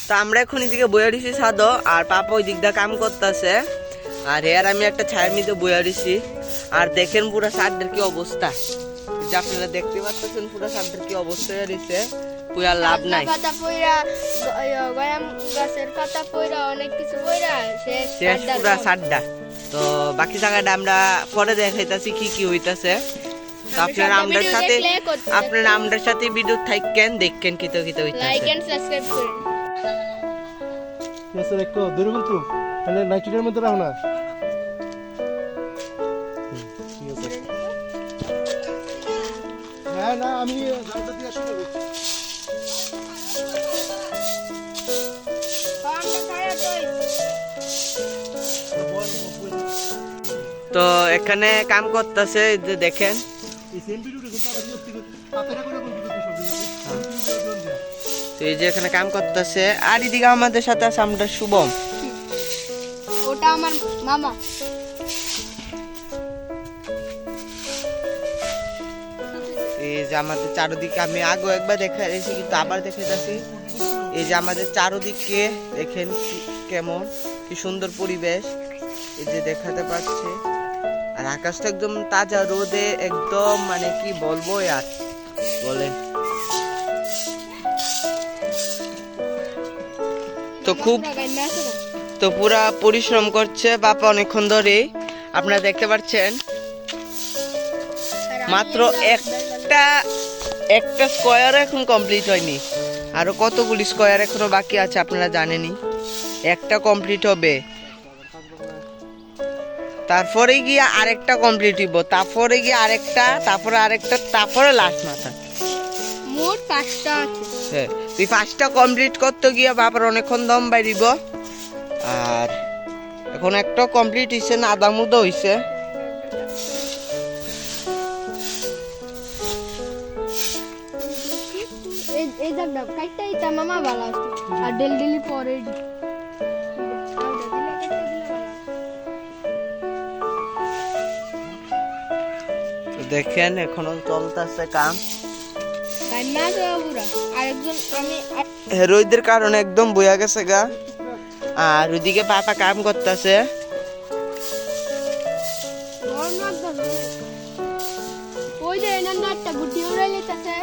তো আমরা এখন এদিকে বইয়া দিছি ছাদো, আর পাপা ওই দিকটা কাম করতেছে, আর হেয়ার আমি একটা ছায়ের মধ্যে বইয়া দিছি। আর দেখেন পুরো ছাদের কি অবস্থা, যে আপনারা দেখতে পাচ্ছেন পুরো ছাদের কি অবস্থা হয়েছে, পুরা লাভ নাই। পাতা পয়রা গয়াম গাছের পাতা পয়রা অনেক কিছু পয়রা শেষ পুরা ছাদটা। তো বাকি জায়গাটা আমরা পরে দেখাইতাছি কি কি হইতাছে। তো আপনারা আমাদের সাথে ভিডিও থাকেন, দেখেন কি তো হইতাছে। লাইক এন্ড সাবস্ক্রাইব করুন। স্যার একটু দূরে কিন্তু তাহলে নাইট্রেটের মধ্যে রাখো না। হ্যাঁ না আমি জালটা দিয়ে শুরু করছি। তো এখানে কাম করতেছে, যে দেখেন তো এই যে এখানে কাম করতেছে। আর এদিকে আমাদের সাথে আছে আমরা শুভম, ওটা আমার মামা। এই যে আমাদের চারদিকে আমি আগে একবার দেখাইছি কিন্তু আবার দেখাইতেছি। এই যে আমাদের চারদিকে দেখেন কেমন কি সুন্দর পরিবেশ, এই যে দেখাতে পাচ্ছি। আর আকাশটা একদম তাজা রোদে একদম, মানে কি বলবো আর বলেন। তো খুব তো পুরা পরিশ্রম করছে বাবা অনেকক্ষণ ধরে, আপনারা দেখতে পাচ্ছেন। মাত্র একটা স্কয়ার এখন কমপ্লিট হয়নি, আরো কতগুলি স্কয়ার এখনো বাকি আছে আপনারা জানেনই। একটা কমপ্লিট হবে, তারপরে গিয়ে আরেকটা কমপ্লিট হইব, তারপরে গিয়ে আরেকটা, তারপরে আরেকটা, তারপরে লাস্ট মাথা। মোট 5টা আছে। হ্যাঁ, তুই 5টা কমপ্লিট করতে গিয়ে বাবার অনেকক্ষণ দম বাইরিব। আর এখন একটা কমপ্লিট হইছে না, আধা মুদা হইছে। এই জায়গাটা কাইটাই তা মামা ভালো আছে। আর ডেলি পরে দেখেন এখনো চলতেছে কাম। আরেকজন আমি রোদের কারণে একদম বইয়া গেছে গা। আর ওইদিকে পাপা কাম করতেছে। ওই যে এনার একটা গুটি উড়াই লিতেছে।